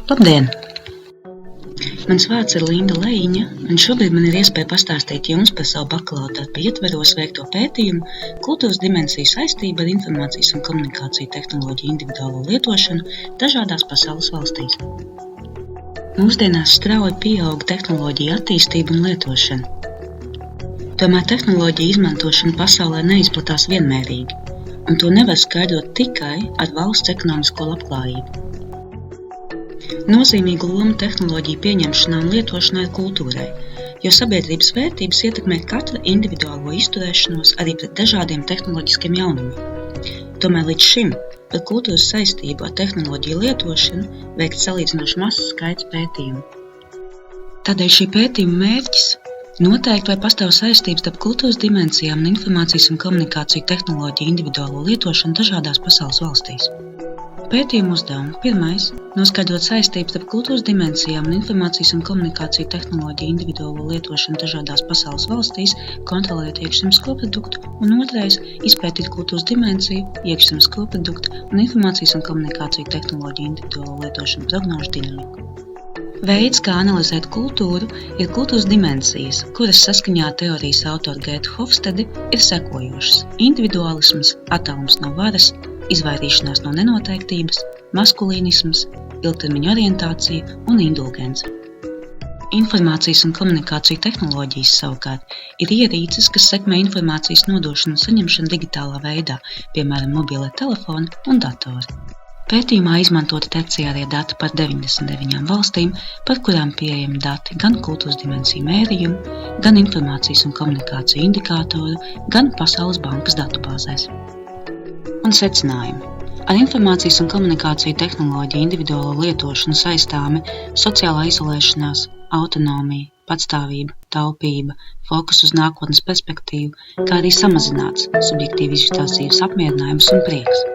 Labdien! Mans vārds ir Linda Lejiņa, un šobrīd man ir iespēja pastāstīt jums par savu bakalaura darba ietvaros veikto pētījumu kultūras dimensiju saistību ar informācijas un komunikāciju tehnoloģiju individuālo lietošanu dažādās pasaules valstīs. Mūsdienās strauji pieauga tehnoloģiju attīstība un lietošana. Tomēr tehnoloģiju izmantošana pasaulē neizplatās vienmērīgi, un to nevar skaidrot tikai ar valsts ekonomisko labklājību. Nozīmīgu lomu tehnoloģiju pieņemšanā un lietošanā ir kultūrai, jo sabiedrības vērtības ietekmē katra individuālo izturēšanos arī pret dažādiem tehnoloģiskiem jaunumiem. Tomēr līdz šim par kultūras saistību ar tehnoloģiju lietošanu veikts salīdzinoši mazs skaits pētījumu. Tādēļ šī pētījuma mērķis noteikt, vai pastāv saistības starp kultūras dimensijām un informācijas un komunikāciju tehnoloģiju individuālo lietošanu dažādās pasaules valstīs. Pētījuma uzdevumi. Pirmais – noskaidrot saistību starp kultūras dimensijām un informācijas un komunikāciju tehnoloģiju individuālo lietošanu dažādās pasaules valstīs, kontrolējot iekšzemes koproduktu, un otrais – izpētīt kultūras dimensiju, iekšzemes koproduktu un informācijas un komunikāciju tehnoloģiju individuālo lietošanu prognožu dinamiku. Veids, kā analizēt kultūru, ir kultūras dimensijas, kuras saskaņā ar teorijas autoru Gētu Hofstedi ir sekojošas – individuālisms, attālums no varas, izvairīšanās no nenoteiktības, maskulīnisms, ilgtermiņa orientācija un indulgence. Informācijas un komunikāciju tehnoloģijas savukārt ir ierīces, kas sekmē informācijas nodošanu un saņemšanu digitālā veidā, piemēram, mobilie telefoni un datori. Pētījumā izmantoti terciārie dati par 99 valstīm, par kurām pieejami dati gan kultūras dimensiju mērījumu, gan informācijas un komunikāciju indikātoru, gan Pasaules bankas datubāzēs. Un secinājumi. Ar informācijas un komunikāciju tehnoloģiju individuālo lietošanu saistāmi sociālā izolēšanās, autonomija, patstāvība, taupība, fokus uz nākotnes perspektīvu, kā arī samazināts subjektīvi izjustās dzīves apmierinājums un prieks.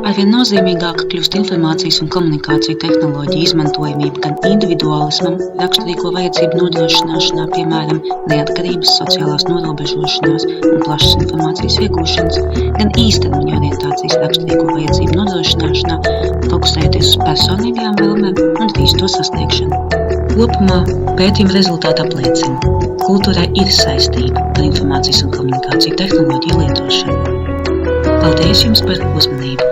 Arvien nozīmīgāka kļūst informācijas un komunikāciju tehnoloģiju izmantojamība gan individuālismam, raksturīgo vajadzību nodrošināšanā, piemēram, neatkarības, sociālās norobežošanās un plašas informācijas iegūšanas, gan īstermiņa orientācijas raksturīgo vajadzību nodrošināšanā, fokusējoties uz personīgajām vēlmēm un drīz to sasniegšanu. Kopumā pētījuma rezultāti apliecina, kultūrai ir saistība ar informācijas un komunikāciju tehnoloģiju lietošanu. Paldies jums par uzmanību!